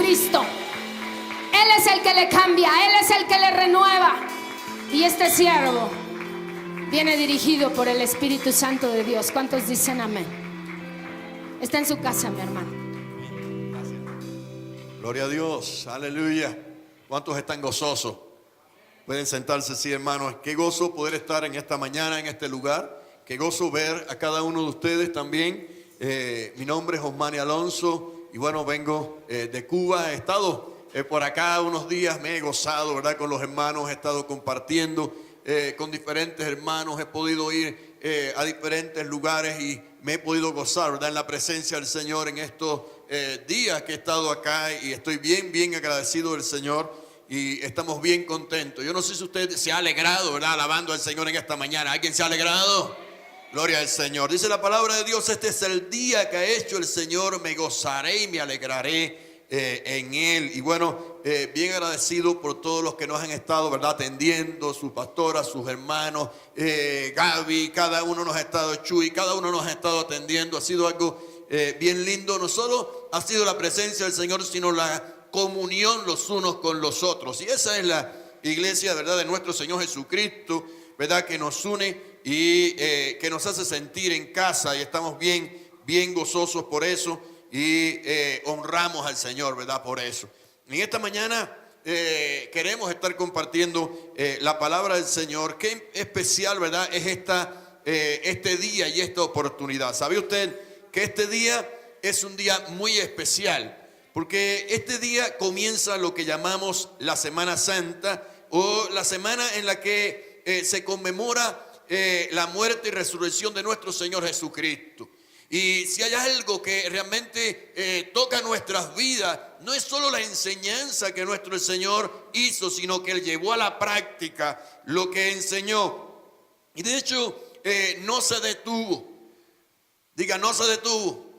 Jesucristo. Él es el que le cambia, Él es el que le renueva. Y este siervo viene dirigido por el Espíritu Santo de Dios. ¿Cuántos dicen amén? Está en su casa, mi hermano. Gloria a Dios, aleluya. ¿Cuántos están gozosos? Pueden sentarse, sí, hermanos. Qué gozo poder estar en esta mañana, en este lugar. Qué gozo ver a cada uno de ustedes también. Mi nombre es Osmani Alonso y bueno, vengo de Cuba. He estado por acá unos días, me he gozado, ¿verdad? Con los hermanos, he estado compartiendo con diferentes hermanos. He podido ir a diferentes lugares y me he podido gozar, ¿verdad? En la presencia del Señor en estos días que he estado acá, y estoy bien agradecido del Señor y estamos bien contentos. Yo no sé si usted se ha alegrado, ¿verdad? Alabando al Señor en esta mañana. ¿Alguien se ha alegrado? Gloria al Señor. Dice la palabra de Dios: este es el día que ha hecho el Señor, me gozaré y me alegraré en Él. Y bueno, bien agradecido por todos los que nos han estado, ¿verdad? Atendiendo, sus pastoras, sus hermanos, Gaby, cada uno nos ha estado, Chuy, cada uno nos ha estado atendiendo. Ha sido algo bien lindo. No solo ha sido la presencia del Señor, sino la comunión los unos con los otros. Y esa es la iglesia, ¿verdad?, de nuestro Señor Jesucristo, ¿verdad?, que nos une y que nos hace sentir en casa, y estamos bien gozosos por eso y honramos al Señor, ¿verdad?, por eso. En esta mañana queremos estar compartiendo la palabra del Señor. Qué especial, ¿verdad?, es este día y esta oportunidad. ¿Sabe usted que este día es un día muy especial? Porque este día comienza lo que llamamos la Semana Santa, o la semana en la que se conmemora la muerte y resurrección de nuestro Señor Jesucristo. Y si hay algo que realmente toca nuestras vidas, no es solo la enseñanza que nuestro Señor hizo, sino que Él llevó a la práctica lo que enseñó. Y de hecho no se detuvo. Diga, no se detuvo.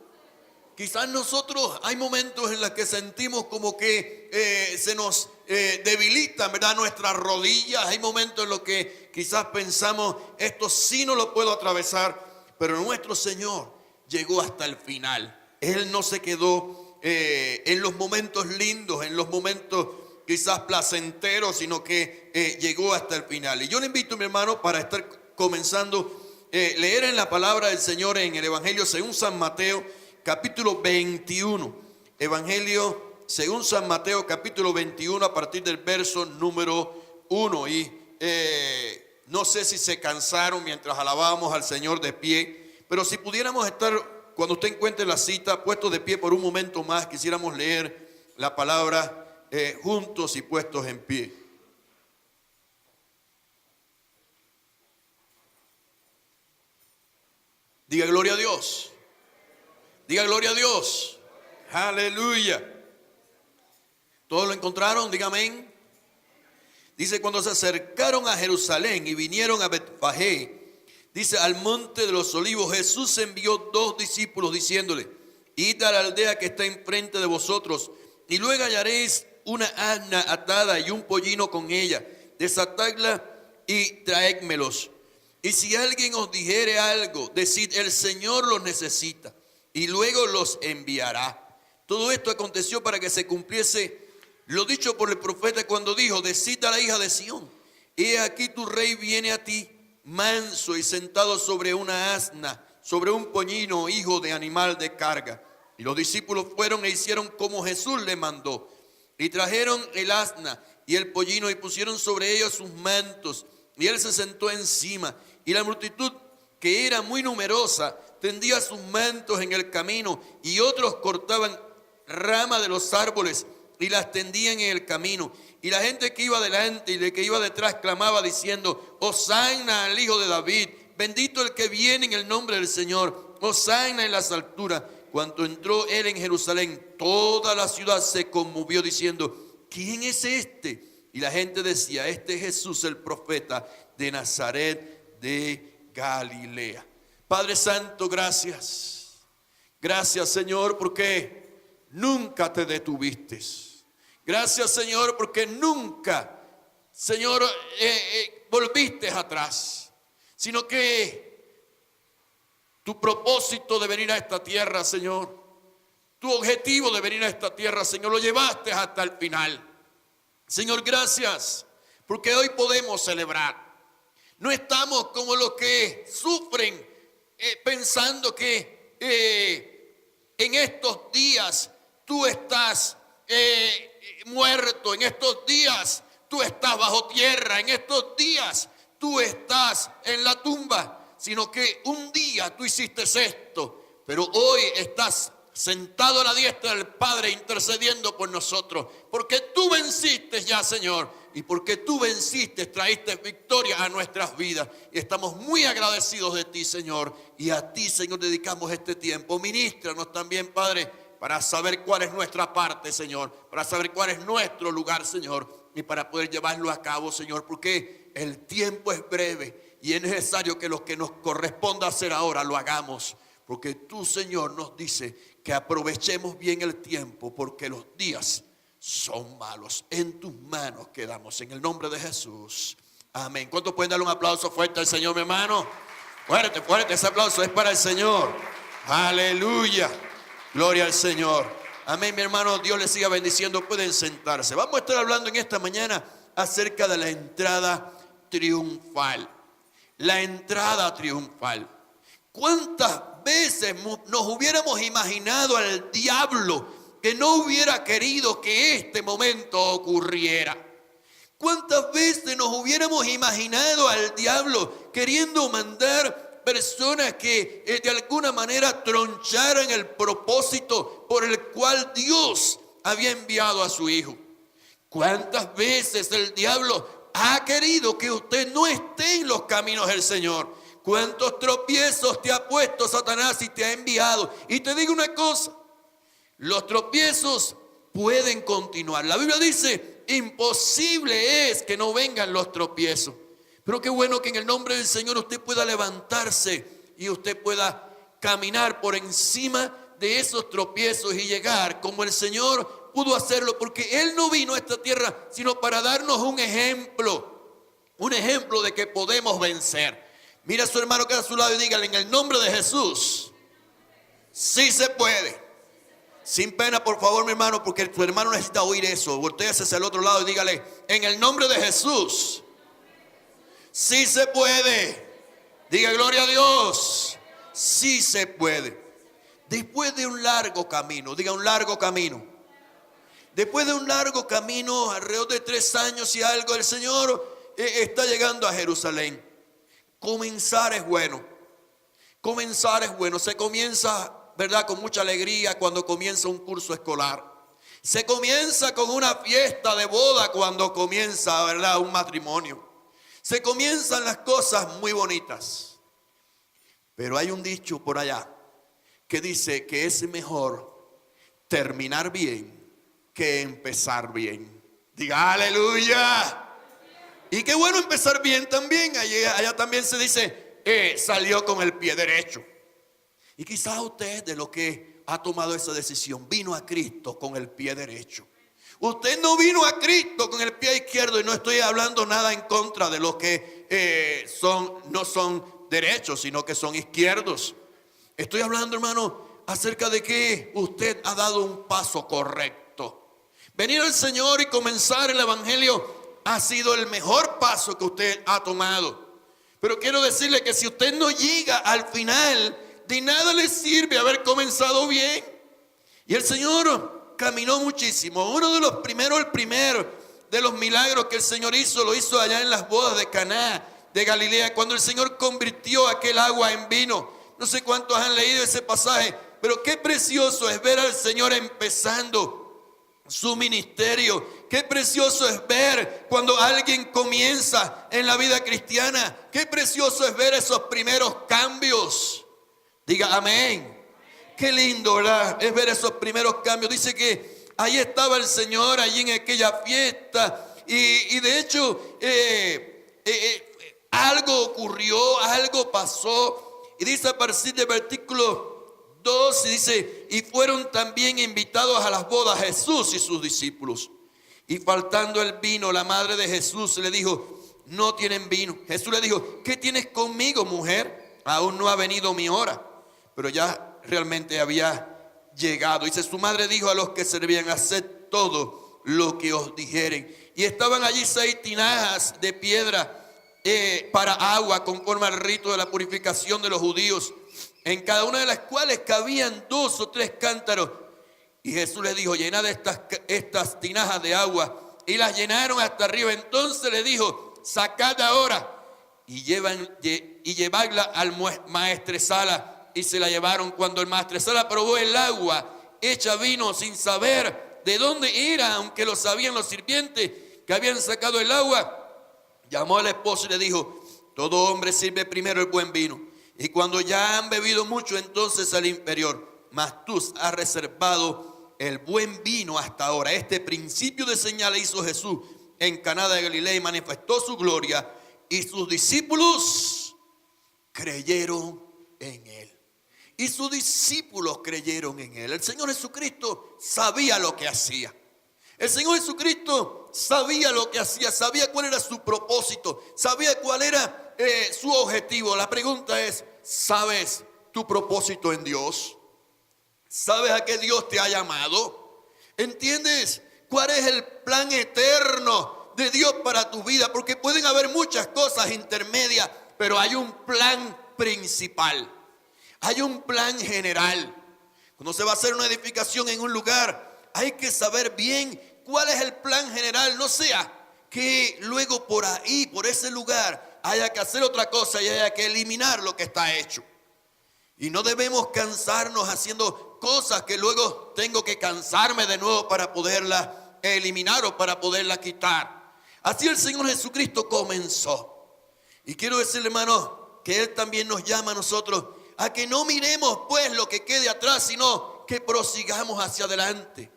Quizás nosotros hay momentos en los que sentimos como que se nos debilitan, ¿verdad?, nuestras rodillas. Hay momentos en los que quizás pensamos, esto sí no lo puedo atravesar, pero nuestro Señor llegó hasta el final. Él no se quedó en los momentos lindos, en los momentos quizás placenteros, sino que llegó hasta el final. Y yo le invito, mi hermano, para estar comenzando, leer en la palabra del Señor en el Evangelio según San Mateo, capítulo 21. Evangelio según San Mateo, capítulo 21, a partir del verso número 1. Y no sé si se cansaron mientras alabábamos al Señor de pie, pero si pudiéramos estar, cuando usted encuentre la cita, puestos de pie por un momento más, quisiéramos leer la palabra juntos y puestos en pie. Diga gloria a Dios. Diga gloria a Dios. Aleluya. ¿Todos lo encontraron? Diga amén. Dice: cuando se acercaron a Jerusalén y vinieron a Betfagé, dice, al monte de los olivos, Jesús envió 2 discípulos diciéndole: id a la aldea que está enfrente de vosotros, y luego hallaréis una asna atada y un pollino con ella. Desatadla y traédmelos. Y si alguien os dijere algo, decid: el Señor los necesita, y luego los enviará. Todo esto aconteció para que se cumpliese lo dicho por el profeta cuando dijo: decid a la hija de Sión, he aquí tu rey viene a ti, manso y sentado sobre una asna, sobre un pollino, hijo de animal de carga. Y los discípulos fueron e hicieron como Jesús le mandó, y trajeron el asna y el pollino y pusieron sobre ellos sus mantos, y él se sentó encima. Y la multitud, que era muy numerosa, tendía sus mantos en el camino, y otros cortaban ramas de los árboles y las tendían en el camino. Y la gente que iba delante y de que iba detrás clamaba diciendo: Hosanna al Hijo de David, bendito el que viene en el nombre del Señor, Hosanna en las alturas. Cuando entró él en Jerusalén, toda la ciudad se conmovió diciendo: ¿quién es este? Y la gente decía: este es Jesús, el profeta de Nazaret de Galilea. Padre Santo, gracias. Gracias, Señor, porque nunca te detuviste. Gracias, Señor, porque nunca, Señor, volviste atrás, sino que tu propósito de venir a esta tierra, Señor, tu objetivo de venir a esta tierra, Señor, lo llevaste hasta el final. Señor, gracias, porque hoy podemos celebrar. No estamos como los que sufren pensando que en estos días tú estás muerto, en estos días tú estás bajo tierra, en estos días tú estás en la tumba, sino que un día tú hiciste esto, pero hoy estás sentado a la diestra del Padre intercediendo por nosotros, porque tú venciste ya, Señor, y porque tú venciste, traíste victoria a nuestras vidas, y estamos muy agradecidos de ti, Señor, y a ti, Señor, dedicamos este tiempo. Ministranos también, Padre, para saber cuál es nuestra parte, Señor, para saber cuál es nuestro lugar, Señor, y para poder llevarlo a cabo, Señor, porque el tiempo es breve y es necesario que lo que nos corresponda hacer ahora lo hagamos, porque tú, Señor, nos dice que aprovechemos bien el tiempo, porque los días son malos. En tus manos quedamos, en el nombre de Jesús. Amén. ¿Cuántos pueden darle un aplauso fuerte al Señor, mi hermano? Fuerte, fuerte, ese aplauso es para el Señor. Aleluya. Gloria al Señor. Amén, mi hermano. Dios les siga bendiciendo. Pueden sentarse. Vamos a estar hablando en esta mañana acerca de la entrada triunfal. La entrada triunfal. ¿Cuántas veces nos hubiéramos imaginado al diablo que no hubiera querido que este momento ocurriera? ¿Cuántas veces nos hubiéramos imaginado al diablo queriendo mandar personas que de alguna manera troncharan el propósito por el cual Dios había enviado a su Hijo? ¿Cuántas veces el diablo ha querido que usted no esté en los caminos del Señor? ¿Cuántos tropiezos te ha puesto Satanás y te ha enviado? Y te digo una cosa, los tropiezos pueden continuar. La Biblia dice, imposible es que no vengan los tropiezos. Pero qué bueno que en el nombre del Señor usted pueda levantarse y usted pueda caminar por encima de esos tropiezos y llegar como el Señor pudo hacerlo, porque Él no vino a esta tierra sino para darnos un ejemplo de que podemos vencer. Mira a su hermano que está a su lado y dígale, en el nombre de Jesús, sí se puede. Sin pena, por favor, mi hermano, porque tu hermano necesita oír eso. Voltéese hacia el otro lado y dígale, en el nombre de Jesús, sí se puede. Diga gloria a Dios. Sí se puede. Después de un largo camino, diga un largo camino. Después de un largo camino, alrededor de 3 años y algo, el Señor está llegando a Jerusalén. Comenzar es bueno. Comenzar es bueno. Se comienza, ¿verdad?, con mucha alegría cuando comienza un curso escolar. Se comienza con una fiesta de boda cuando comienza, ¿verdad?, un matrimonio. Se comienzan las cosas muy bonitas. Pero hay un dicho por allá que dice que es mejor terminar bien que empezar bien. Diga aleluya. Y qué bueno empezar bien también. Allá también se dice, salió con el pie derecho. Y quizás usted, de lo que ha tomado esa decisión, vino a Cristo con el pie derecho. Usted no vino a Cristo con el pie izquierdo, y no estoy hablando nada en contra de los que no son derechos, sino que son izquierdos. Estoy hablando, hermano, acerca de que usted ha dado un paso correcto. Venir al Señor y comenzar el evangelio ha sido el mejor paso que usted ha tomado. Pero quiero decirle que si usted no llega al final, de nada le sirve haber comenzado bien. Y el Señor caminó muchísimo. Uno de los primeros, el primero de los milagros que el Señor hizo, lo hizo allá en las bodas de Caná de Galilea, cuando el Señor convirtió aquel agua en vino. No sé cuántos han leído ese pasaje, pero qué precioso es ver al Señor empezando su ministerio. Qué precioso es ver cuando alguien comienza en la vida cristiana. Qué precioso es ver esos primeros cambios. Diga amén. Qué lindo, ¿verdad? Es ver esos primeros cambios. Dice que ahí estaba el Señor, allí en aquella fiesta. Y de hecho, algo ocurrió, algo pasó. Y dice a partir del versículo 2, dice, y fueron también invitados a las bodas Jesús y sus discípulos. Y faltando el vino, la madre de Jesús le dijo, no tienen vino. Jesús le dijo, ¿qué tienes conmigo, mujer? Aún no ha venido mi hora. Pero ya realmente había llegado. Dice, su madre dijo a los que servían, haced todo lo que os dijeren. Y estaban allí 6 tinajas de piedra para agua, conforme al rito de la purificación de los judíos, en cada una de las cuales cabían 2 o 3 cántaros. Y Jesús les dijo, llenad estas tinajas de agua. Y las llenaron hasta arriba. Entonces les dijo, sacad ahora y llevadla al maestresala. Y se la llevaron. Cuando el maestresala probó el agua hecha vino, sin saber de dónde era, aunque lo sabían los sirvientes que habían sacado el agua, llamó al esposo y le dijo, todo hombre sirve primero el buen vino, y cuando ya han bebido mucho, entonces al inferior. Mas tú has reservado el buen vino hasta ahora. Este principio de señales hizo Jesús en Caná de Galilea y manifestó su gloria, y sus discípulos creyeron en él. Y sus discípulos creyeron en él. El Señor Jesucristo sabía lo que hacía. El Señor Jesucristo sabía lo que hacía, sabía cuál era su propósito, sabía cuál era su objetivo. La pregunta es, ¿sabes tu propósito en Dios? ¿Sabes a qué Dios te ha llamado? ¿Entiendes cuál es el plan eterno de Dios para tu vida? Porque pueden haber muchas cosas intermedias, pero hay un plan principal. Hay un plan general. Cuando se va a hacer una edificación en un lugar, hay que saber bien cuál es el plan general. No sea que luego por ahí, por ese lugar, haya que hacer otra cosa y haya que eliminar lo que está hecho. Y no debemos cansarnos haciendo cosas que luego tengo que cansarme de nuevo para poderlas eliminar o para poderlas quitar. Así el Señor Jesucristo comenzó. Y quiero decirle, hermano, que Él también nos llama a nosotros a que no miremos pues lo que quede atrás, sino que prosigamos hacia adelante,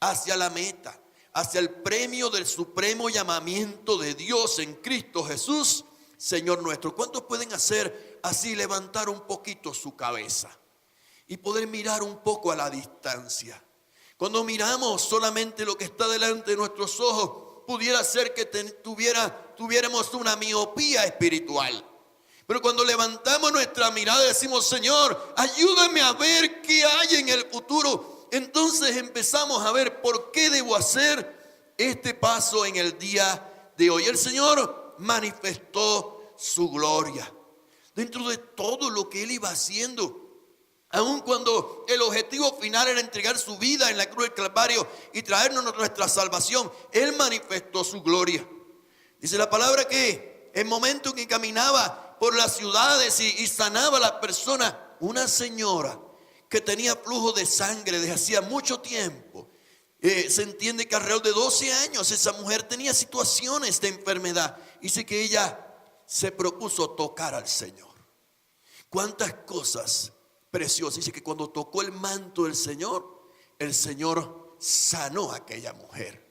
hacia la meta, hacia el premio del supremo llamamiento de Dios en Cristo Jesús, Señor nuestro. ¿Cuántos pueden hacer así, levantar un poquito su cabeza y poder mirar un poco a la distancia? Cuando miramos solamente lo que está delante de nuestros ojos, pudiera ser que tuviéramos una miopía espiritual. Pero cuando levantamos nuestra mirada y decimos, Señor, ayúdame a ver qué hay en el futuro, entonces empezamos a ver por qué debo hacer este paso en el día de hoy. El Señor manifestó su gloria dentro de todo lo que Él iba haciendo. Aun cuando el objetivo final era entregar su vida en la cruz del Calvario y traernos nuestra salvación, Él manifestó su gloria. Dice la palabra que en el momento en que caminaba por las ciudades y sanaba a las personas, una señora que tenía flujo de sangre desde hacía mucho tiempo, se entiende que alrededor de 12 años esa mujer tenía situaciones de enfermedad. Dice que ella se propuso tocar al Señor. Cuántas cosas preciosas. Dice que cuando tocó el manto del Señor, el Señor sanó a aquella mujer.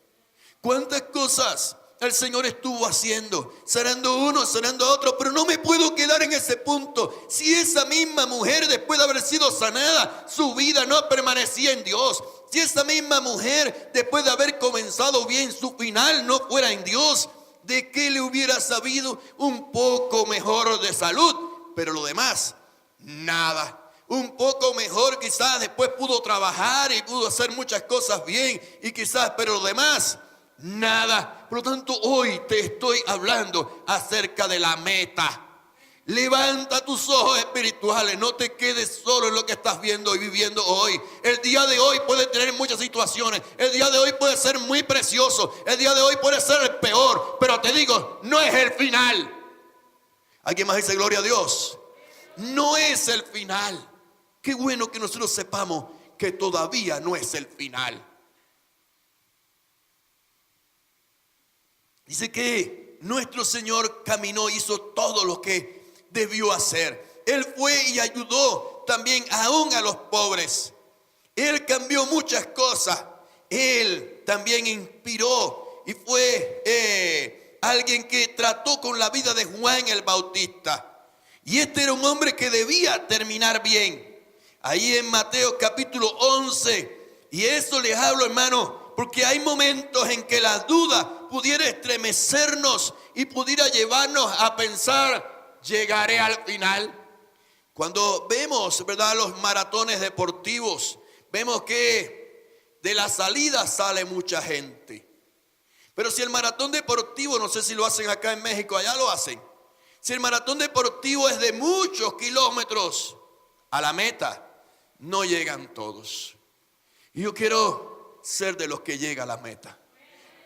Cuántas cosas el Señor estuvo haciendo, sanando uno, sanando a otro, pero no me puedo quedar en ese punto. Si esa misma mujer, después de haber sido sanada, su vida no permanecía en Dios, si esa misma mujer, después de haber comenzado bien, su final no fuera en Dios, ¿de qué le hubiera sabido? Un poco mejor de salud, pero lo demás, nada. Un poco mejor, quizás después pudo trabajar y pudo hacer muchas cosas bien, y quizás, pero lo demás, nada. Por lo tanto, hoy te estoy hablando acerca de la meta. Levanta tus ojos espirituales, no te quedes solo en lo que estás viendo y viviendo hoy. El día de hoy puede tener muchas situaciones, el día de hoy puede ser muy precioso, el día de hoy puede ser el peor, pero te digo, no es el final. ¿Alguien más dice gloria a Dios? No es el final. Qué bueno que nosotros sepamos que todavía no es el final. Dice que nuestro Señor caminó, hizo todo lo que debió hacer. Él fue y ayudó también aún a los pobres. Él cambió muchas cosas. Él también inspiró y fue alguien que trató con la vida de Juan el Bautista. Y este era un hombre que debía terminar bien. Ahí en Mateo capítulo 11. Y eso les hablo, hermano, porque hay momentos en que la duda pudiera estremecernos y pudiera llevarnos a pensar, llegaré al final. Cuando vemos, ¿verdad?, los maratones deportivos, vemos que de la salida sale mucha gente. Pero si el maratón deportivo, no sé si lo hacen acá en México, allá lo hacen. Si el maratón deportivo es de muchos kilómetros, a la meta no llegan todos. Y yo quiero ser de los que llega a la meta.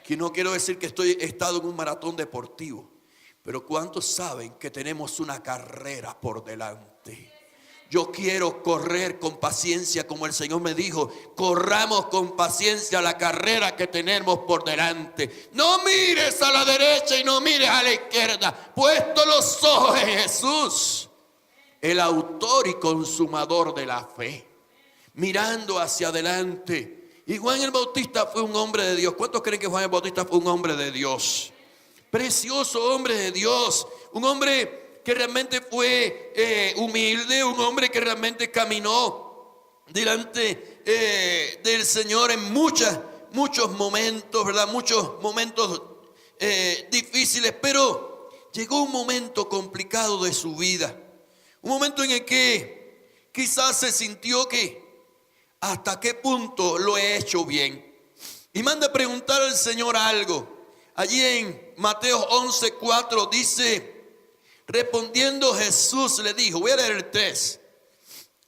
Que no quiero decir que he estado en un maratón deportivo, pero ¿cuántos saben que tenemos una carrera por delante? Yo quiero correr con paciencia, como el Señor me dijo, corramos con paciencia la carrera que tenemos por delante. No mires a la derecha y no mires a la izquierda, puesto los ojos en Jesús, el autor y consumador de la fe, mirando hacia adelante. Y Juan el Bautista fue un hombre de Dios. ¿Cuántos creen que Juan el Bautista fue un hombre de Dios? Precioso hombre de Dios, un hombre que realmente fue humilde, un hombre que realmente caminó delante del Señor en muchos momentos, ¿verdad? Muchos momentos difíciles, pero llegó un momento complicado de su vida, un momento en el que quizás se sintió que hasta qué punto lo he hecho bien, y manda a preguntar al Señor algo. Allí en Mateo 11:4 dice: respondiendo Jesús le dijo, voy a leer el 3.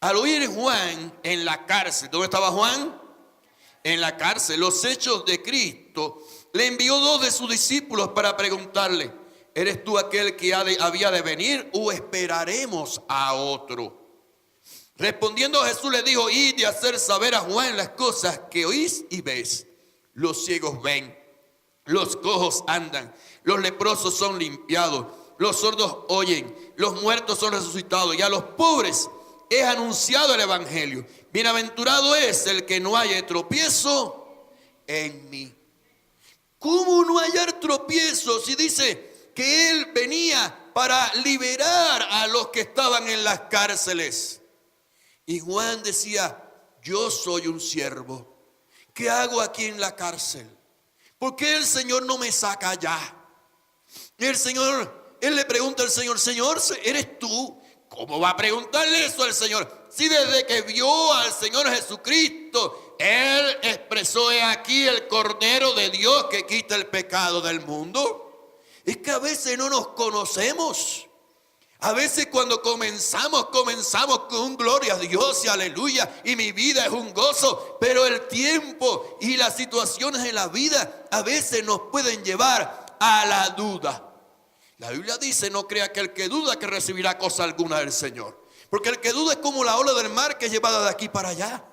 Al oír Juan en la cárcel, ¿dónde estaba Juan? En la cárcel, los hechos de Cristo, le envió 2 de sus discípulos para preguntarle: ¿eres tú aquel que había de venir o esperaremos a otro? Respondiendo Jesús le dijo: id y hacer saber a Juan las cosas que oís y ves. Los ciegos ven, los cojos andan, los leprosos son limpiados, los sordos oyen, los muertos son resucitados, y a los pobres es anunciado el evangelio. Bienaventurado es el que no haya tropiezo en mí. ¿Cómo no hallar tropiezo si dice que él venía para liberar a los que estaban en las cárceles? Y Juan decía: yo soy un siervo. ¿Qué hago aquí en la cárcel? ¿Por qué el Señor no me saca allá? Y él le pregunta al Señor: Señor, ¿eres tú? ¿Cómo va a preguntarle eso al Señor? Si desde que vio al Señor Jesucristo, él expresó: he aquí el Cordero de Dios que quita el pecado del mundo. Es que a veces no nos conocemos. A veces cuando comenzamos con un gloria a Dios y aleluya, y mi vida es un gozo, pero el tiempo y las situaciones en la vida a veces nos pueden llevar a la duda. La Biblia dice: no crea que el que duda que recibirá cosa alguna del Señor, porque el que duda es como la ola del mar que es llevada de aquí para allá.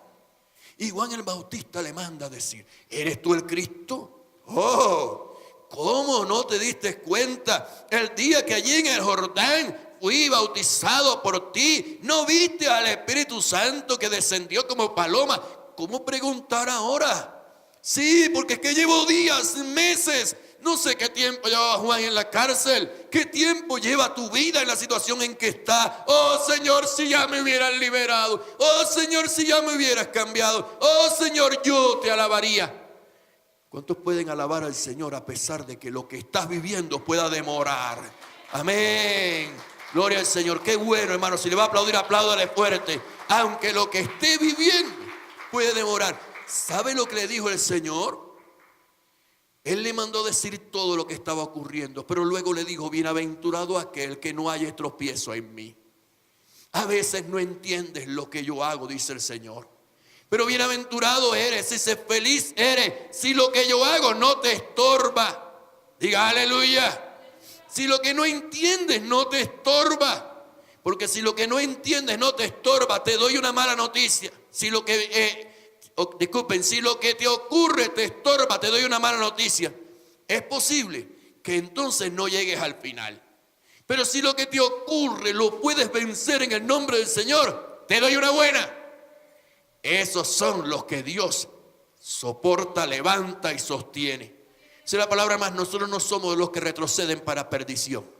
Y Juan el Bautista le manda a decir: ¿eres tú el Cristo? Oh, ¿cómo no te diste cuenta el día que allí en el Jordán fui bautizado por ti? ¿No viste al Espíritu Santo que descendió como paloma? ¿Cómo preguntar ahora? Sí, porque es que llevo días, meses, no sé qué tiempo llevaba Juan en la cárcel. ¿Qué tiempo lleva tu vida en la situación en que está? Oh Señor, si ya me hubieras liberado. Oh Señor, si ya me hubieras cambiado. Oh Señor, yo te alabaría. ¿Cuántos pueden alabar al Señor a pesar de que lo que estás viviendo pueda demorar? Amén. Gloria al Señor. Qué bueno, hermano. Si le va a aplaudir, apláudale fuerte. Aunque lo que esté viviendo puede demorar. ¿Sabe lo que le dijo el Señor? Él le mandó decir todo lo que estaba ocurriendo, pero luego le dijo: bienaventurado aquel que no haya tropiezo en mí. A veces no entiendes lo que yo hago, dice el Señor, pero bienaventurado eres, dice, feliz eres si lo que yo hago no te estorba. Diga aleluya. Si lo que no entiendes no te estorba, porque si lo que no entiendes no te estorba, te doy una mala noticia. Si lo que si lo que te ocurre te estorba, te doy una mala noticia. Es posible que entonces no llegues al final. Pero si lo que te ocurre lo puedes vencer en el nombre del Señor, te doy una buena. Esos son los que Dios soporta, levanta y sostiene. Si la palabra más, nosotros no somos de los que retroceden para perdición,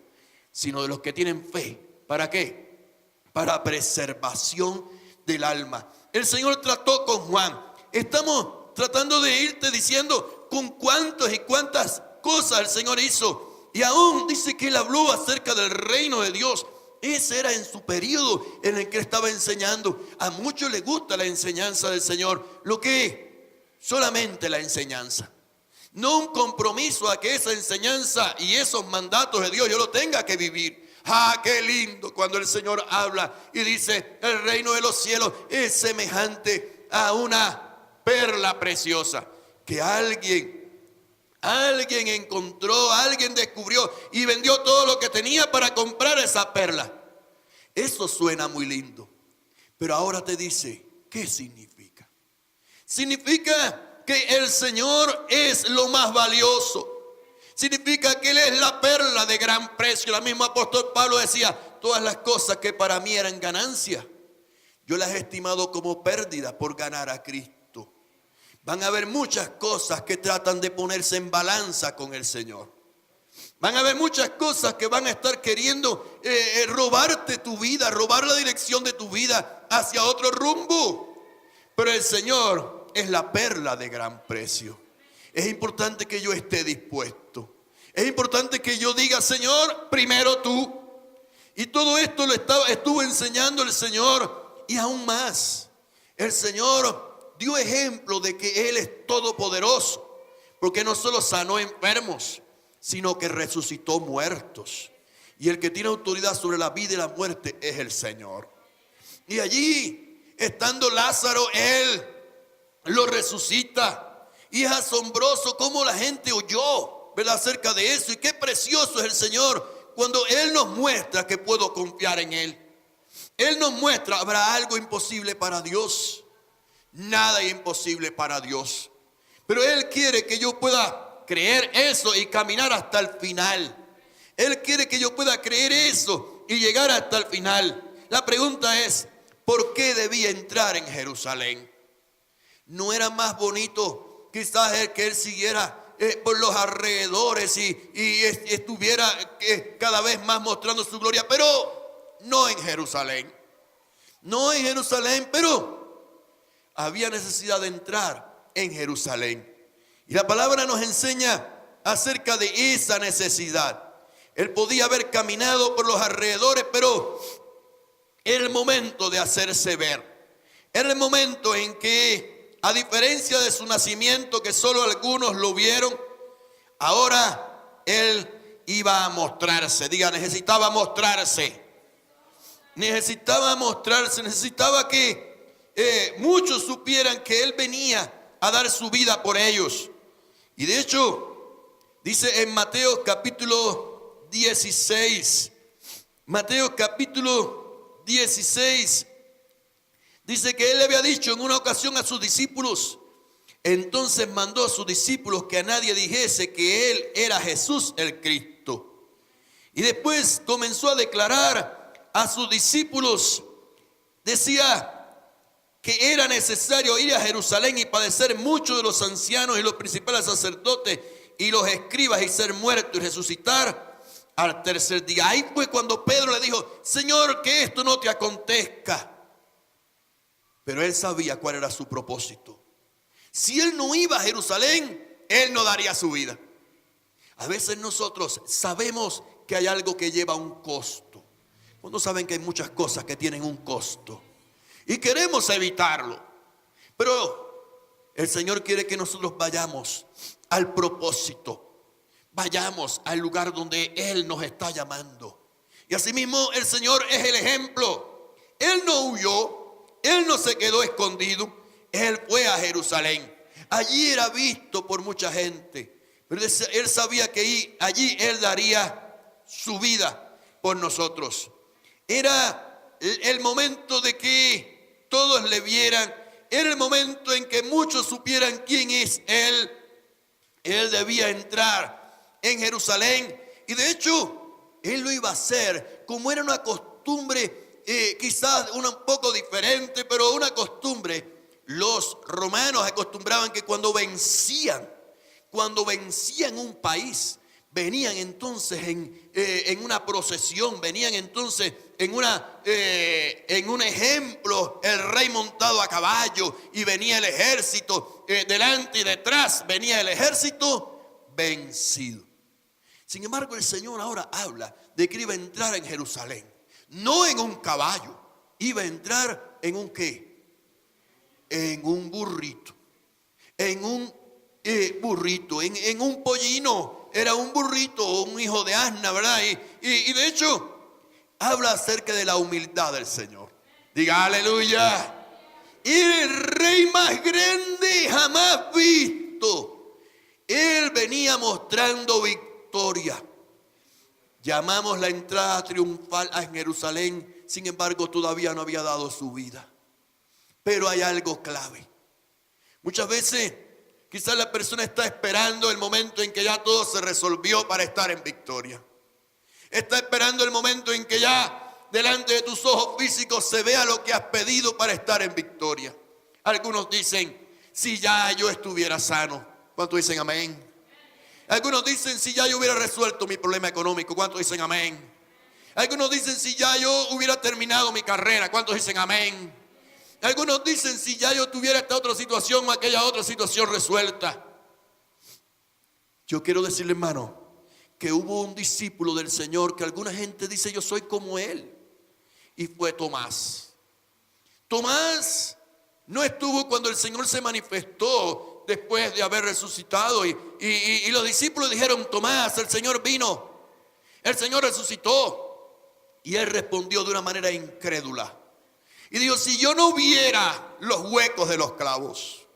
sino de los que tienen fe. ¿Para qué? Para preservación del alma. El Señor trató con Juan. Estamos tratando de irte diciendo con cuántos y cuántas cosas el Señor hizo. Y aún dice que Él habló acerca del reino de Dios. ese era en su periodo en el que estaba enseñando. A muchos les gusta la enseñanza del Señor. ¿Lo que? Solamente la enseñanza. No un compromiso a que esa enseñanza y esos mandatos de Dios yo lo tenga que vivir. ¡Ah, qué lindo cuando el Señor habla y dice: el reino de los cielos es semejante a una perla preciosa que alguien encontró, alguien descubrió y vendió todo lo que tenía para comprar esa perla? Eso suena muy lindo, pero ahora te dice, ¿qué significa? Significa que el Señor es lo más valioso. Significa que Él es la perla de gran precio. El mismo apóstol Pablo decía: todas las cosas que para mí eran ganancia, yo las he estimado como pérdida por ganar a Cristo. Van a haber muchas cosas que tratan de ponerse en balanza con el Señor. Van a haber muchas cosas que van a estar queriendo robarte tu vida, robar la dirección de tu vida hacia otro rumbo. Pero el Señor es la perla de gran precio. Es importante que yo esté dispuesto. Es importante que yo diga: Señor, primero tú. Y todo esto estuvo enseñando el Señor. Y aún más, el Señor dio ejemplo de que Él es todopoderoso, porque no solo sanó enfermos, sino que resucitó muertos. Y el que tiene autoridad sobre la vida y la muerte es el Señor. Y allí, estando Lázaro, Él lo resucita. Y es asombroso cómo la gente oyó, ¿verdad?, acerca de eso. Y qué precioso es el Señor cuando Él nos muestra que puedo confiar en Él. Él nos muestra, ¿habrá algo imposible para Dios? Nada es imposible para Dios. Pero Él quiere que yo pueda creer eso y caminar hasta el final. Él quiere que yo pueda creer eso y llegar hasta el final. La pregunta es: ¿por qué debía entrar en Jerusalén? ¿No era más bonito quizás que Él siguiera por los alrededores y estuviera cada vez más mostrando su gloria? Pero no en Jerusalén. No en Jerusalén, pero había necesidad de entrar en Jerusalén. Y la palabra nos enseña acerca de esa necesidad. Él podía haber caminado por los alrededores, pero era el momento de hacerse ver. Era el momento en que, a diferencia de su nacimiento, que solo algunos lo vieron, ahora Él iba a mostrarse. Diga: necesitaba mostrarse. Necesitaba mostrarse. Necesitaba que muchos supieran que Él venía a dar su vida por ellos. Y de hecho, dice en Mateo capítulo 16. Mateo capítulo 16. Dice que Él le había dicho en una ocasión a sus discípulos. Entonces mandó a sus discípulos que a nadie dijese que Él era Jesús el Cristo. Y después comenzó a declarar a sus discípulos. Decía que era necesario ir a Jerusalén y padecer mucho de los ancianos y los principales sacerdotes y los escribas, y ser muerto y resucitar al tercer día. Ahí fue cuando Pedro le dijo: Señor, que esto no te acontezca. Pero él sabía cuál era su propósito. Si él no iba a Jerusalén, él no daría su vida. A veces nosotros sabemos que hay algo que lleva un costo. Cuando saben que hay muchas cosas que tienen un costo y queremos evitarlo. Pero el Señor quiere que nosotros vayamos al propósito. Vayamos al lugar donde Él nos está llamando. Y asimismo el Señor es el ejemplo. Él no huyó. Él no se quedó escondido. Él fue a Jerusalén. Allí era visto por mucha gente. Pero Él sabía que allí Él daría su vida por nosotros. Era el momento de que todos le vieran. Era el momento en que muchos supieran quién es Él. Él debía entrar en Jerusalén. Y de hecho, Él lo iba a hacer como era una costumbre. Quizás un poco diferente, pero una costumbre. Los romanos acostumbraban que cuando vencían un país, venían entonces en una procesión, venían entonces en un ejemplo, el rey montado a caballo, y venía el ejército delante y detrás, venía el ejército vencido. Sin embargo, el Señor ahora habla de que iba a entrar en Jerusalén. no en un caballo, iba a entrar en un ¿qué? En un burrito, en un burrito, en un pollino. Era un burrito, un hijo de asna, ¿verdad? Y de hecho habla acerca de la humildad del Señor. Diga aleluya. Y el rey más grande jamás visto, él venía mostrando victoria. Llamamos la entrada triunfal a Jerusalén, sin embargo todavía no había dado su vida. Pero hay algo clave. Muchas veces quizás la persona está esperando el momento en que ya todo se resolvió para estar en victoria. Está esperando el momento en que ya delante de tus ojos físicos se vea lo que has pedido para estar en victoria. Algunos dicen, si ya yo estuviera sano. ¿Cuántos dicen amén? Algunos dicen, si ya yo hubiera resuelto mi problema económico. ¿Cuántos dicen amén? Algunos dicen, si ya yo hubiera terminado mi carrera. ¿Cuántos dicen amén? Algunos dicen, si ya yo tuviera esta otra situación o aquella otra situación resuelta. Yo quiero decirle, hermano, que hubo un discípulo del Señor que alguna gente dice, yo soy como él. Y fue Tomás. Tomás no estuvo cuando el Señor se manifestó después de haber resucitado. Y los discípulos dijeron, Tomás, el Señor vino. El Señor resucitó. Y él respondió de una manera incrédula. Y dijo, si yo no viera los huecos de los clavos,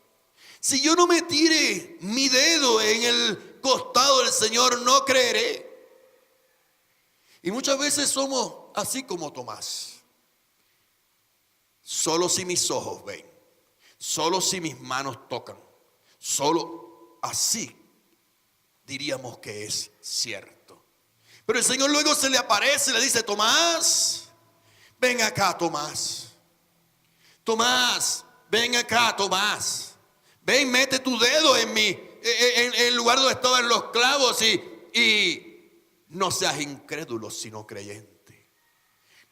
si yo no metiere mi dedo en el costado del Señor, no creeré. Y muchas veces somos así como Tomás. Solo si mis ojos ven, solo si mis manos tocan, solo así diríamos que es cierto. Pero el Señor luego se le aparece y le dice, Tomás, ven acá, Tomás. Tomás, ven acá, Tomás. Ven, mete tu dedo en el lugar donde estaban los clavos y no seas incrédulo, sino creyente.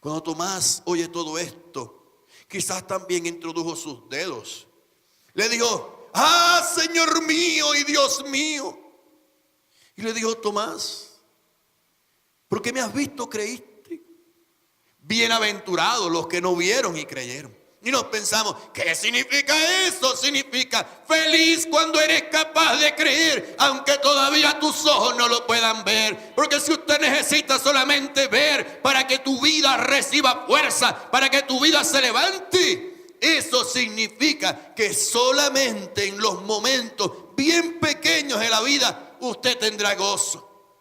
Cuando Tomás oye todo esto, quizás también introdujo sus dedos. Le dijo, Señor mío y Dios mío. Y le dijo, Tomás, porque me has visto, creíste. Bienaventurados los que no vieron y creyeron. Y nos pensamos, ¿qué significa eso? Significa feliz cuando eres capaz de creer, aunque todavía tus ojos no lo puedan ver. Porque si usted necesita solamente ver para que tu vida reciba fuerza, para que tu vida se levante, eso significa que solamente en los momentos bien pequeños de la vida usted tendrá gozo.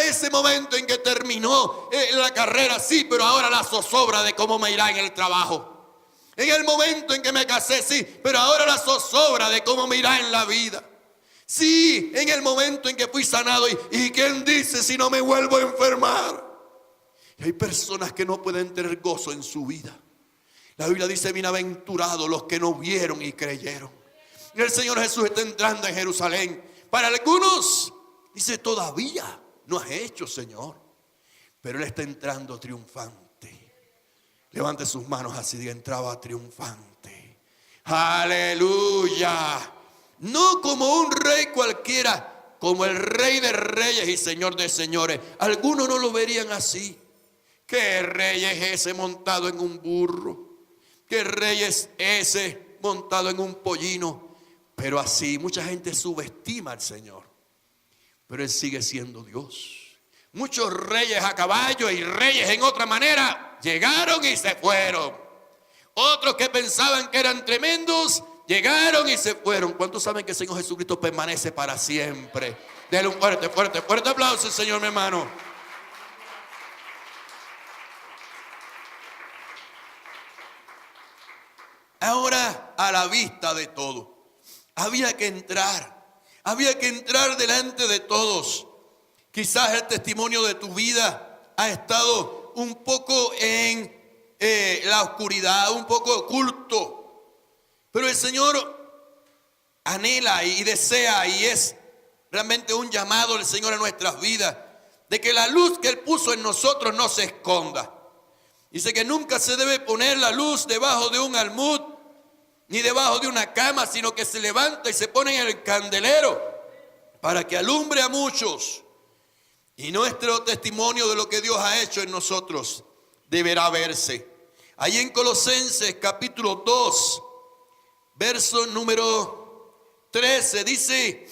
Ese momento en que terminó la carrera, sí, pero ahora la zozobra de cómo me irá en el trabajo. En el momento en que me casé, sí, pero ahora la zozobra de cómo me irá en la vida. Sí, en el momento en que fui sanado y ¿quién dice si no me vuelvo a enfermar? Y hay personas que no pueden tener gozo en su vida. La Biblia dice, bienaventurados los que no vieron y creyeron. Y el Señor Jesús está entrando en Jerusalén. Para algunos, dice, todavía no has hecho, Señor. Pero Él está entrando triunfante. Levante sus manos así, diga, entraba triunfante. Aleluya. No como un rey cualquiera, como el Rey de Reyes y Señor de Señores. Algunos no lo verían así. ¿Qué rey es ese montado en un burro? ¿Qué rey es ese montado en un pollino? Pero así mucha gente subestima al Señor. Pero Él sigue siendo Dios. Muchos reyes a caballo y reyes en otra manera llegaron y se fueron. Otros que pensaban que eran tremendos llegaron y se fueron. ¿Cuántos saben que el Señor Jesucristo permanece para siempre? Denle un fuerte, fuerte, fuerte aplauso al Señor, mi hermano. Ahora, a la vista de todo, había que entrar delante de todos. Quizás el testimonio de tu vida ha estado un poco en la oscuridad, un poco oculto. Pero el Señor anhela y desea, y es realmente un llamado del Señor a nuestras vidas, de que la luz que Él puso en nosotros no se esconda. Dice que nunca se debe poner la luz debajo de un almud, ni debajo de una cama, sino que se levanta y se pone en el candelero para que alumbre a muchos. Y nuestro testimonio de lo que Dios ha hecho en nosotros deberá verse. Ahí en Colosenses capítulo 2, verso número 13 dice: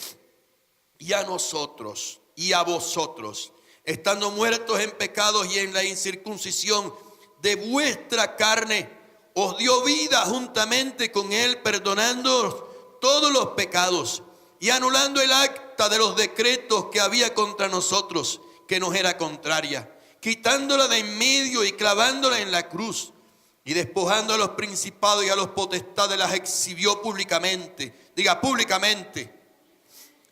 y a nosotros y a vosotros, estando muertos en pecados y en la incircuncisión de vuestra carne, os dio vida juntamente con él, perdonando todos los pecados y anulando el acta de los decretos que había contra nosotros, que nos era contraria, quitándola de en medio y clavándola en la cruz, y despojando a los principados y a los potestades las exhibió públicamente. Diga, públicamente,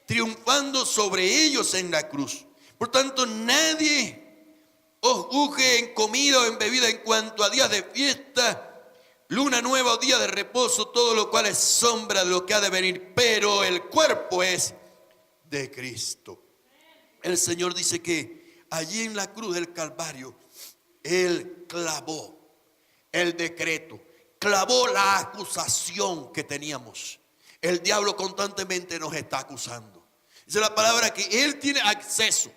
triunfando sobre ellos en la cruz. Por tanto, nadie os juzgue en comida o en bebida en cuanto a días de fiesta, luna nueva o día de reposo, todo lo cual es sombra de lo que ha de venir, pero el cuerpo es de Cristo. El Señor dice que allí en la cruz del Calvario, Él clavó el decreto, clavó la acusación que teníamos. El diablo constantemente nos está acusando. Dice la palabra que Él tiene acceso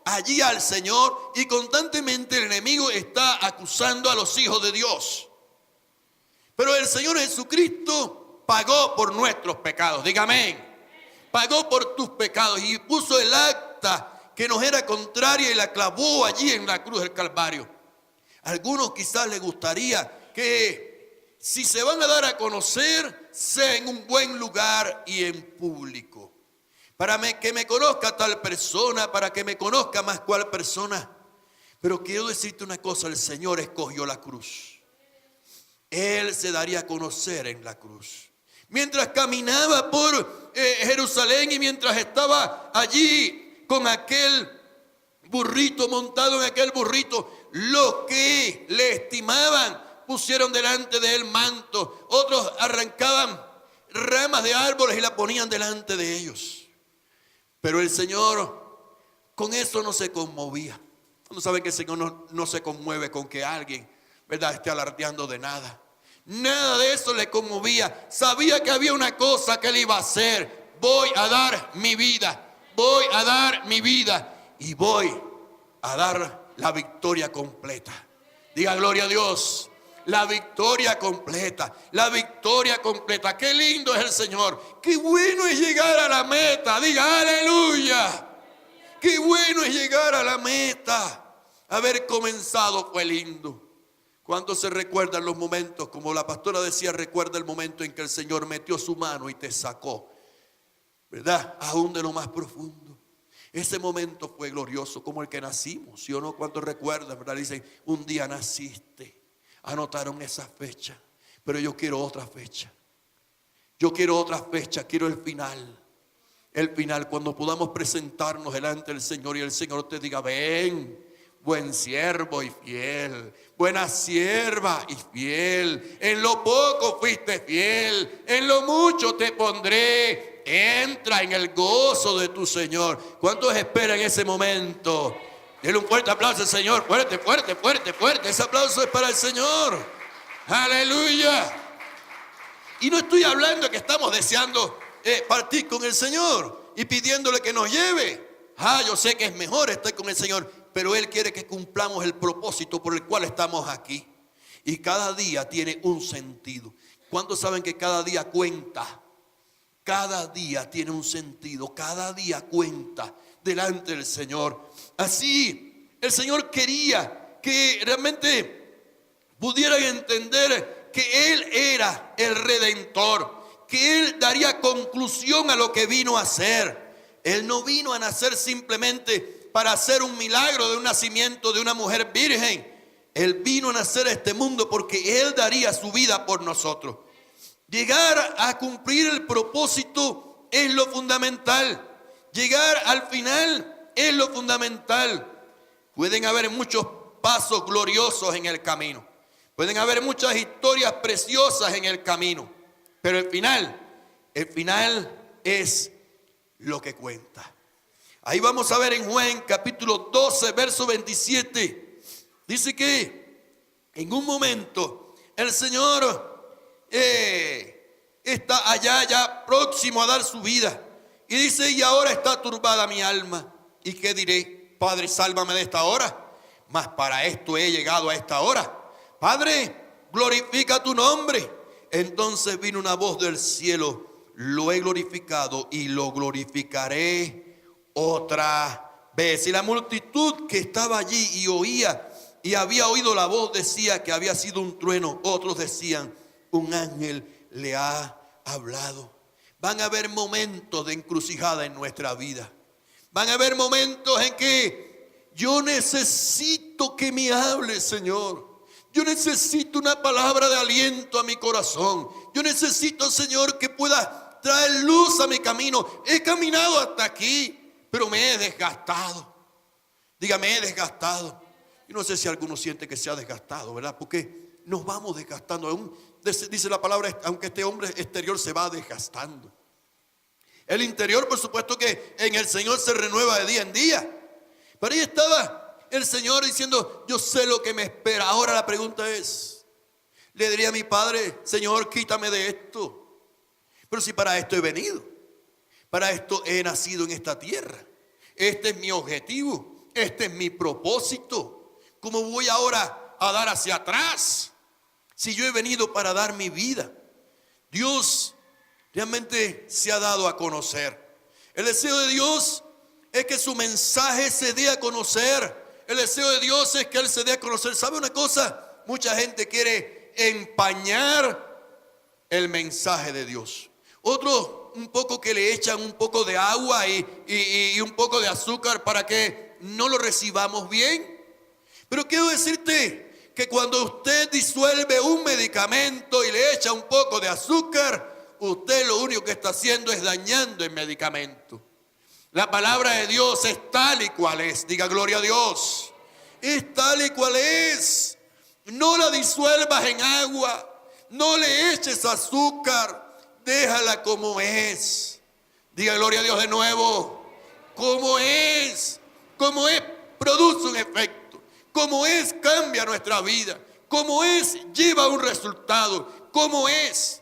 allí al Señor, y constantemente el enemigo está acusando a los hijos de Dios. Pero el Señor Jesucristo pagó por nuestros pecados. Diga amén. Pagó por tus pecados y puso el acta que nos era contraria y la clavó allí en la cruz del Calvario. A algunos quizás les gustaría que si se van a dar a conocer, sea en un buen lugar y en público. Para que me conozca tal persona, para que me conozca más cual persona. Pero quiero decirte una cosa: el Señor escogió la cruz. Él se daría a conocer en la cruz. Mientras caminaba por Jerusalén y mientras estaba allí con aquel burrito, montado en aquel burrito, los que le estimaban pusieron delante de él manto, otros arrancaban ramas de árboles y la ponían delante de ellos. Pero el Señor con eso no se conmovía. ¿No saben que el Señor no se conmueve con que alguien, ¿verdad?, esté alardeando de nada? Nada de eso le conmovía. Sabía que había una cosa que él iba a hacer. Voy a dar mi vida. Voy a dar mi vida. Y voy a dar la victoria completa. Diga gloria a Dios. La victoria completa. La victoria completa. Qué lindo es el Señor. Qué bueno es llegar a la meta. Diga aleluya. Qué bueno es llegar a la meta. Haber comenzado fue lindo. ¿Cuántos se recuerdan los momentos? Como la pastora decía, recuerda el momento en que el Señor metió su mano y te sacó, ¿verdad?, aún de lo más profundo. Ese momento fue glorioso, como el que nacimos, ¿sí o no? ¿Cuántos recuerdan, verdad? Dicen, un día naciste. Anotaron esa fecha, pero yo quiero otra fecha. Yo quiero otra fecha, quiero el final. El final, cuando podamos presentarnos delante del Señor y el Señor te diga, ven, buen siervo y fiel, buena sierva y fiel. En lo poco fuiste fiel, en lo mucho te pondré. Entra en el gozo de tu Señor. ¿Cuántos esperan ese momento? Denle un fuerte aplauso al Señor. Fuerte, fuerte, fuerte, fuerte. Ese aplauso es para el Señor. Aleluya. Y no estoy hablando que estamos deseando partir con el Señor y pidiéndole que nos lleve. Yo sé que es mejor estar con el Señor, pero Él quiere que cumplamos el propósito por el cual estamos aquí. Y cada día tiene un sentido. ¿Cuántos saben que cada día cuenta? Cada día tiene un sentido. Cada día cuenta delante del Señor. Así, el Señor quería que realmente pudieran entender que Él era el Redentor, que Él daría conclusión a lo que vino a hacer. Él no vino a nacer simplemente para hacer un milagro de un nacimiento de una mujer virgen. Él vino a nacer a este mundo porque Él daría su vida por nosotros. Llegar a cumplir el propósito es lo fundamental. Llegar al final es lo fundamental. Pueden haber muchos pasos gloriosos en el camino. Pueden haber muchas historias preciosas en el camino. Pero el final es lo que cuenta. Ahí vamos a ver en Juan capítulo 12, verso 27. Dice que en un momento el Señor está allá ya próximo a dar su vida. Y dice, y ahora está turbada mi alma. ¿Y qué diré? Padre, sálvame de esta hora. mas para esto he llegado a esta hora. Padre, glorifica tu nombre. Entonces vino una voz del cielo: lo he glorificado y lo glorificaré otra vez. Y la multitud que estaba allí y oía y había oído la voz decía que había sido un trueno. Otros decían: un ángel le ha hablado. Van a haber momentos de encrucijada en nuestra vida. Van a haber momentos en que yo necesito que me hable, Señor. Yo necesito una palabra de aliento a mi corazón. Yo necesito, Señor, que pueda traer luz a mi camino. He caminado hasta aquí, pero me he desgastado. Dígame, he desgastado. Yo no sé si alguno siente que se ha desgastado, ¿verdad? Porque nos vamos desgastando. Aún dice la palabra, aunque este hombre exterior se va desgastando. El interior, por supuesto que en el Señor se renueva de día en día. Pero ahí estaba el Señor diciendo: yo sé lo que me espera. Ahora la pregunta es, le diría a mi Padre: Señor, quítame de esto. Pero si para esto he venido, para esto he nacido en esta tierra. Este es mi objetivo, este es mi propósito. ¿Cómo voy ahora a dar hacia atrás si yo he venido para dar mi vida? Dios realmente se ha dado a conocer. El deseo de Dios es que su mensaje se dé a conocer. El deseo de Dios es que Él se dé a conocer. ¿Sabe una cosa? Mucha gente quiere empañar el mensaje de Dios. Otros un poco que le echan un poco de agua y un poco de azúcar para que no lo recibamos bien. Pero quiero decirte que cuando usted disuelve un medicamento y le echa un poco de azúcar, usted lo único que está haciendo es dañando el medicamento. La palabra de Dios es tal y cual es. Diga gloria a Dios. Es tal y cual es. No la disuelvas en agua. No le eches azúcar. Déjala como es. Diga gloria a Dios de nuevo. Como es. Como es, produce un efecto. Como es, cambia nuestra vida. Como es, lleva un resultado. Como es.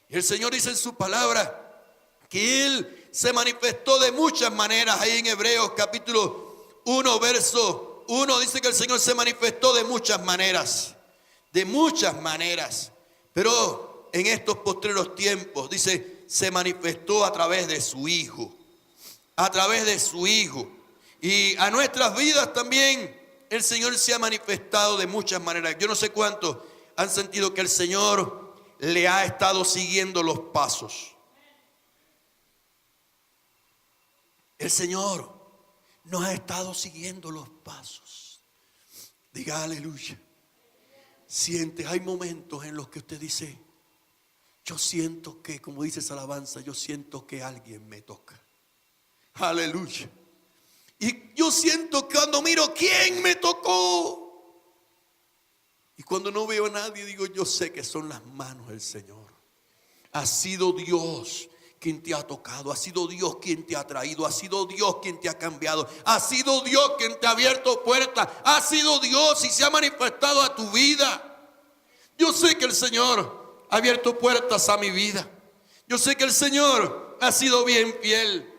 Y el Señor dice en su palabra que Él se manifestó de muchas maneras. Ahí en Hebreos capítulo 1 verso 1 dice que el Señor se manifestó de muchas maneras. De muchas maneras. Pero en estos postreros tiempos dice, se manifestó a través de su Hijo. A través de su Hijo. Y a nuestras vidas también el Señor se ha manifestado de muchas maneras. Yo no sé cuántos han sentido que el Señor le ha estado siguiendo los pasos. El Señor nos ha estado siguiendo los pasos. Diga aleluya. Siente, hay momentos en los que usted dice: yo siento que, como dice esa alabanza, yo siento que alguien me toca. Aleluya. Y yo siento que cuando miro, ¿quién me tocó? Y cuando no veo a nadie, digo, yo sé que son las manos del Señor. Ha sido Dios quien te ha tocado. Ha sido Dios quien te ha traído. Ha sido Dios quien te ha cambiado. Ha sido Dios quien te ha abierto puertas. Ha sido Dios y se ha manifestado a tu vida. Yo sé que el Señor ha abierto puertas a mi vida. Yo sé que el Señor ha sido bien fiel.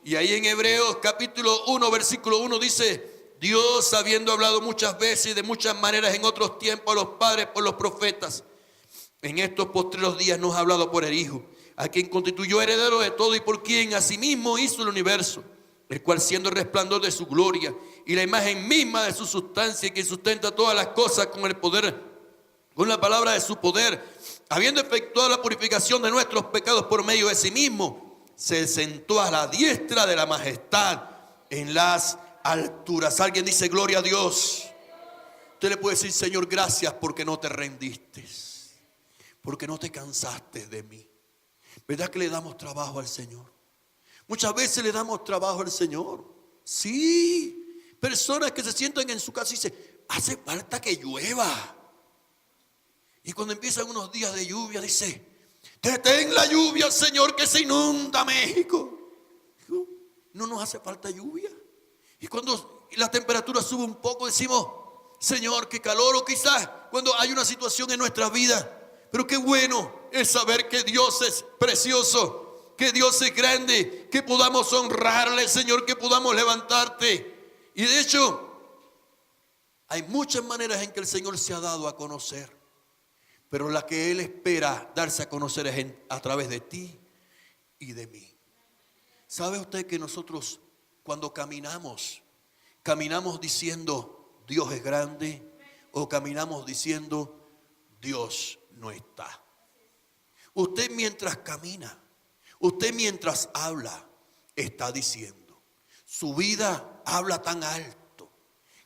Y ahí en Hebreos capítulo 1 versículo 1 dice: Dios, habiendo hablado muchas veces y de muchas maneras en otros tiempos a los padres por los profetas, en estos postreros días nos ha hablado por el Hijo, a quien constituyó heredero de todo y por quien asimismo hizo el universo, el cual siendo el resplandor de su gloria y la imagen misma de su sustancia, y que sustenta todas las cosas con el poder, con la palabra de su poder, habiendo efectuado la purificación de nuestros pecados por medio de sí mismo, se sentó a la diestra de la majestad en las alturas. Alguien dice gloria a Dios. Usted le puede decir: Señor, gracias porque no te rendiste, porque no te cansaste de mí. ¿Verdad que le damos trabajo al Señor? Muchas veces le damos trabajo al Señor. Sí, personas que se sientan en su casa y dicen: hace falta que llueva. Y cuando empiezan unos días de lluvia, dice: detén la lluvia, Señor, que se inunda México. No nos hace falta lluvia. Y cuando la temperatura sube un poco, decimos: Señor, qué calor. O quizás cuando hay una situación en nuestra vida. Pero qué bueno es saber que Dios es precioso, que Dios es grande, que podamos honrarle, Señor, que podamos levantarte. Y de hecho, Hay muchas maneras en que el Señor se ha dado a conocer, pero la que Él espera darse a conocer es a través de ti y de mí. ¿Sabe usted que nosotros cuando caminamos diciendo Dios es grande o caminamos diciendo Dios no está? Usted mientras camina, usted mientras habla, está diciendo. Su vida habla tan alto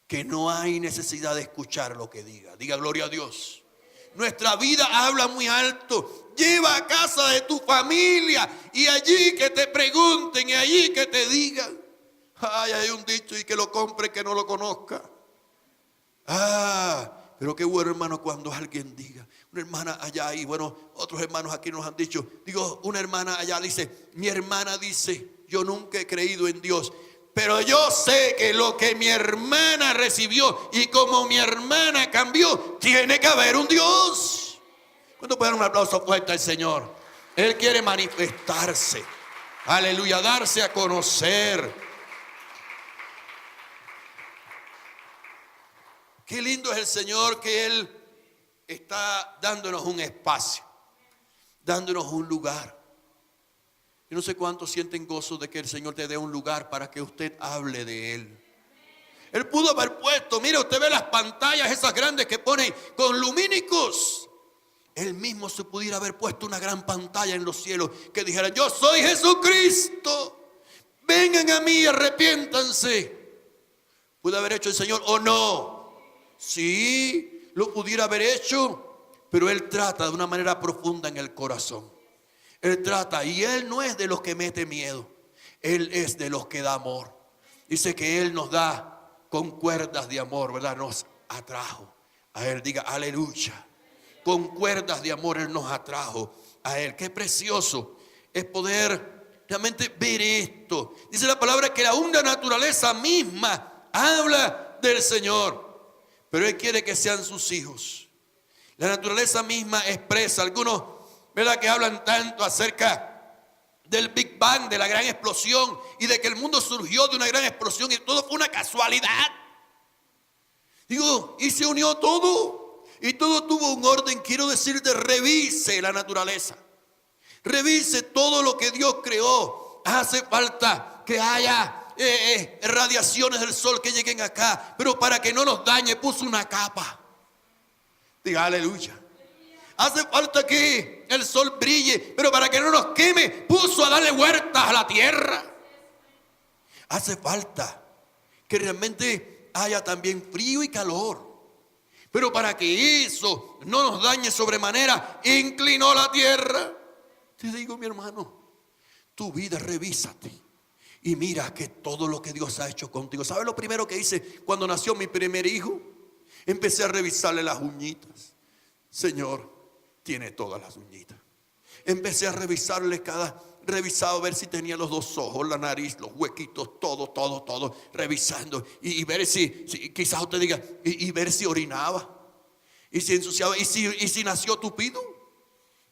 que no hay necesidad de escuchar lo que diga. Diga gloria a Dios. Nuestra vida habla muy alto. Lleva a casa de tu familia y allí que te pregunten y allí que te digan. Ay, hay un dicho y que lo compre que no lo conozca. Pero qué bueno, hermano, cuando alguien diga, una hermana allá y bueno, otros hermanos aquí nos han dicho, una hermana allá dice, mi hermana dice, yo nunca he creído en Dios, pero yo sé que lo que mi hermana recibió y como mi hermana cambió, tiene que haber un Dios. ¿Cuánto pueden dar un aplauso fuerte al Señor? Él quiere manifestarse, aleluya, darse a conocer. Qué lindo es el Señor que Él está dándonos un espacio, dándonos un lugar. Yo no sé cuántos sienten gozo de que el Señor te dé un lugar para que usted hable de Él. Él pudo haber puesto, mire, usted ve las pantallas esas grandes que ponen con lumínicos. Él mismo se pudiera haber puesto una gran pantalla en los cielos que dijera, yo soy Jesucristo, vengan a mí y arrepiéntanse. ¿Pudo haber hecho el Señor o no? Sí, lo pudiera haber hecho, pero Él trata de una manera profunda en el corazón. Él trata, y Él no es de los que mete miedo, Él es de los que da amor. Dice que Él nos da con cuerdas de amor, ¿verdad? Nos atrajo a Él, diga aleluya. Con cuerdas de amor Él nos atrajo a Él. Qué precioso es poder realmente ver esto. Dice la palabra que aún la naturaleza misma habla del Señor, pero Él quiere que sean sus hijos. La naturaleza misma expresa, algunos, ¿verdad?, que hablan tanto acerca del Big Bang, de la gran explosión y de que el mundo surgió de una gran explosión y todo fue una casualidad. Digo, y se unió todo y todo tuvo un orden. Quiero decirte, revise la naturaleza, revise todo lo que Dios creó. Hace falta que haya radiaciones del sol que lleguen acá, pero para que no nos dañe puso una capa. Diga aleluya. Hace falta que el sol brille, pero para que no nos queme puso a darle vueltas a la tierra. Hace falta que realmente haya también frío y calor, pero para que eso no nos dañe sobremanera inclinó la tierra. Te digo, mi hermano, tu vida revísate y mira que todo lo que Dios ha hecho contigo. ¿Sabes lo primero que hice cuando nació mi primer hijo? Empecé a revisarle las uñitas. Señor, tiene todas las uñitas. Empecé a revisarle revisado a ver si tenía los dos ojos, la nariz, los huequitos, todo, revisando y ver si quizás usted diga, y ver si orinaba, y si ensuciaba, y si nació tupido.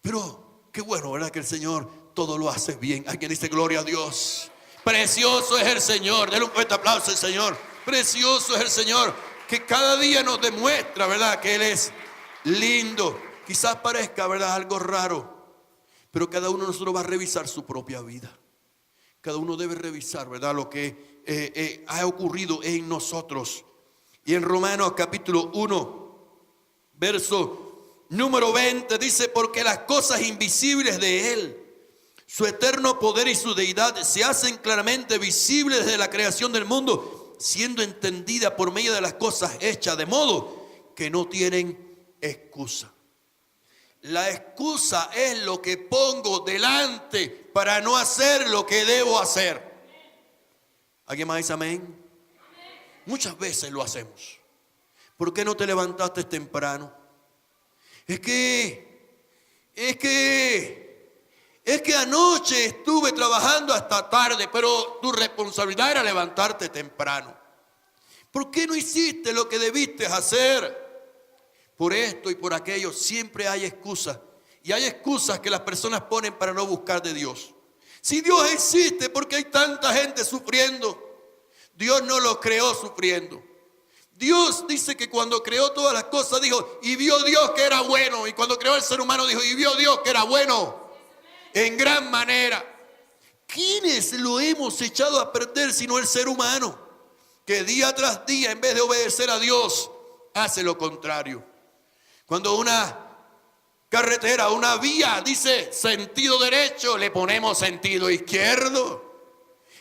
Pero qué bueno, ¿verdad?, que el Señor todo lo hace bien. Alguien dice gloria a Dios. Precioso es el Señor. Denle un fuerte aplauso al Señor. Precioso es el Señor, que cada día nos demuestra, ¿verdad?, que Él es lindo. Quizás parezca, ¿verdad?, algo raro, pero cada uno de nosotros va a revisar su propia vida. Cada uno debe revisar, ¿verdad?, lo que ha ocurrido en nosotros. Y en Romanos capítulo 1, verso número 20, dice, porque las cosas invisibles de Él, su eterno poder y su deidad, se hacen claramente visibles desde la creación del mundo, siendo entendida por medio de las cosas hechas, de modo que no tienen excusa. La excusa es lo que pongo delante para no hacer lo que debo hacer. ¿Alguien más dice amén? Muchas veces lo hacemos. ¿Por qué no te levantaste temprano? Es que anoche estuve trabajando hasta tarde, pero tu responsabilidad era levantarte temprano. ¿Por qué no hiciste lo que debiste hacer? Por esto y por aquello siempre hay excusas. Y hay excusas que las personas ponen para no buscar de Dios. Si Dios existe, ¿por qué hay tanta gente sufriendo? Dios no lo creó sufriendo. Dios dice que cuando creó todas las cosas dijo, y vio Dios que era bueno. Y cuando creó el ser humano dijo, y vio Dios que era bueno en gran manera. ¿Quiénes lo hemos echado a perder sino el ser humano? Que día tras día, en vez de obedecer a Dios, hace lo contrario. Cuando una carretera, una vía dice sentido derecho, le ponemos sentido izquierdo.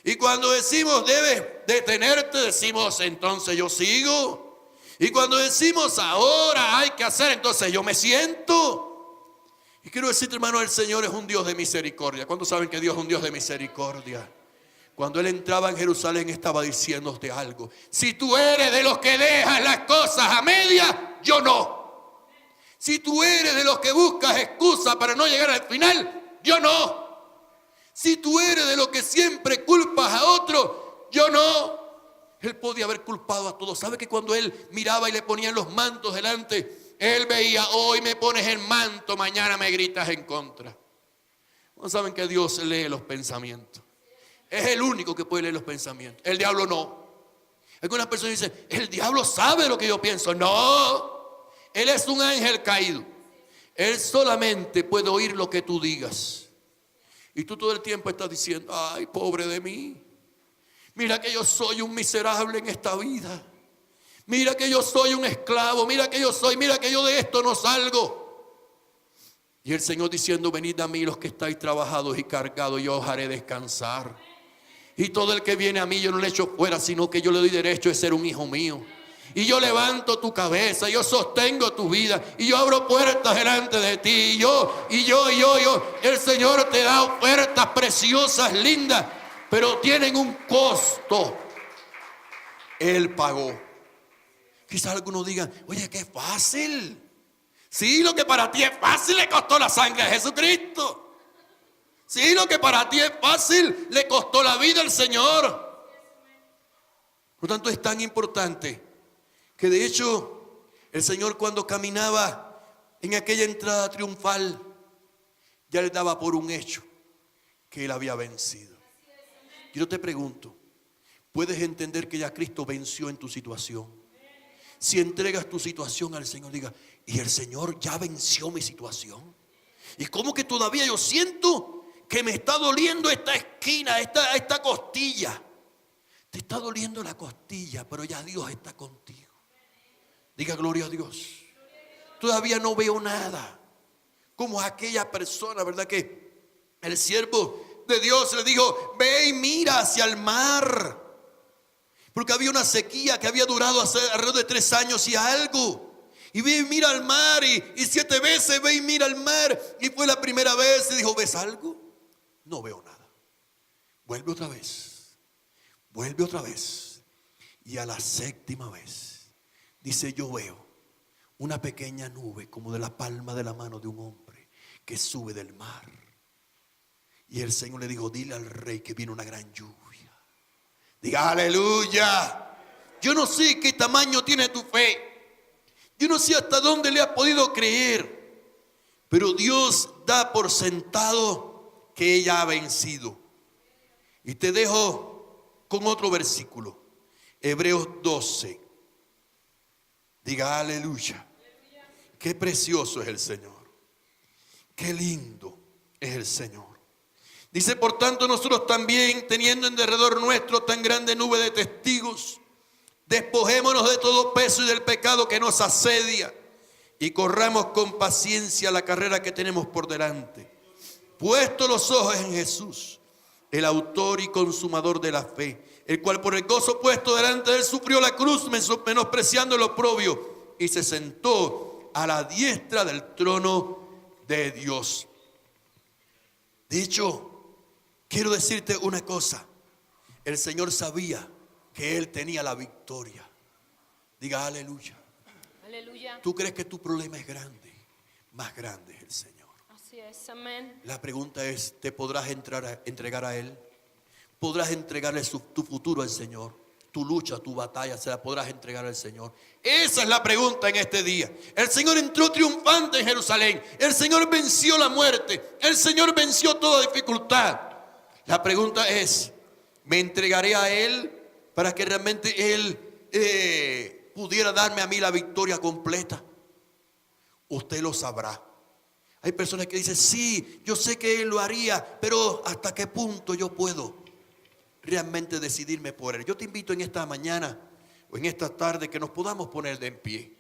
Y cuando decimos debes detenerte, decimos entonces yo sigo. Y cuando decimos ahora hay que hacer, entonces yo me siento. Y quiero decirte, hermano, el Señor es un Dios de misericordia. ¿Cuántos saben que Dios es un Dios de misericordia? Cuando Él entraba en Jerusalén estaba diciéndote algo. Si tú eres de los que dejas las cosas a media, yo no. Si tú eres de los que buscas excusas para no llegar al final, yo no. Si tú eres de los que siempre culpas a otro, yo no. Él podía haber culpado a todos. ¿Sabe que cuando Él miraba y le ponían los mantos delante, Él veía, hoy me pones el manto, mañana me gritas en contra? ¿No saben que Dios lee los pensamientos? Es el único que puede leer los pensamientos. El diablo no. Algunas personas dicen, el diablo sabe lo que yo pienso. No. Él es un ángel caído. Él solamente puede oír lo que tú digas. Y tú todo el tiempo estás diciendo, ay, pobre de mí. Mira que yo soy un miserable en esta vida. Mira que yo soy un esclavo. Mira que yo de esto no salgo. Y el Señor diciendo, venid a mí los que estáis trabajados y cargados, yo os haré descansar. Y todo el que viene a mí yo no le echo fuera, sino que yo le doy derecho de ser un hijo mío. Y yo levanto tu cabeza, yo sostengo tu vida, y yo abro puertas delante de ti, y yo. El Señor te da ofertas preciosas, lindas, pero tienen un costo. Él pagó. Quizás algunos digan, oye, qué fácil. Sí, lo que para ti es fácil le costó la sangre a Jesucristo. Sí, lo que para ti es fácil le costó la vida al Señor. Por lo tanto, es tan importante que de hecho el Señor cuando caminaba en aquella entrada triunfal ya le daba por un hecho que Él había vencido. Yo te pregunto, ¿puedes entender que ya Cristo venció en tu situación? Si entregas tu situación al Señor, diga, y el Señor ya venció mi situación. Y como que todavía yo siento que me está doliendo esta esquina, esta costilla. Te está doliendo la costilla, pero ya Dios está contigo. Diga gloria a Dios. Todavía no veo nada. Como aquella persona, ¿verdad? Que el siervo de Dios le dijo, ve y mira hacia el mar. Porque había una sequía que había durado alrededor de 3 años y algo. Y ve y mira al mar y 7 veces ve y mira al mar. Y fue la primera vez y dijo, ¿ves algo? No veo nada. Vuelve otra vez. Vuelve otra vez. Y a la 7ª vez dice, yo veo una pequeña nube como de la palma de la mano de un hombre que sube del mar. Y el Señor le dijo, dile al rey que viene una gran lluvia. Diga aleluya. Yo no sé qué tamaño tiene tu fe. Yo no sé hasta dónde le has podido creer. Pero Dios da por sentado que ella ha vencido. Y te dejo con otro versículo. Hebreos 12. Diga aleluya. Qué precioso es el Señor. Qué lindo es el Señor. Dice, por tanto nosotros también, teniendo en derredor nuestro tan grande nube de testigos, despojémonos de todo peso y del pecado que nos asedia y corramos con paciencia la carrera que tenemos por delante. Puesto los ojos en Jesús, el autor y consumador de la fe, el cual por el gozo puesto delante de él sufrió la cruz, menospreciando el oprobio, y se sentó a la diestra del trono de Dios. De hecho, quiero decirte una cosa. El Señor sabía que Él tenía la victoria. Diga aleluya. Aleluya. ¿Tú crees que tu problema es grande? Más grande es el Señor. Así es, amén. La pregunta es, ¿te podrás entregar a Él? ¿Podrás entregarle tu futuro al Señor? Tu lucha, tu batalla, se la podrás entregar al Señor. Esa es la pregunta en este día. El Señor entró triunfante en Jerusalén. El Señor venció la muerte. El Señor venció toda dificultad. La pregunta es, ¿me entregaré a Él para que realmente Él pudiera darme a mí la victoria completa? Usted lo sabrá. Hay personas que dicen, sí, yo sé que Él lo haría, pero ¿hasta qué punto yo puedo realmente decidirme por Él? Yo te invito en esta mañana o en esta tarde que nos podamos poner de en pie.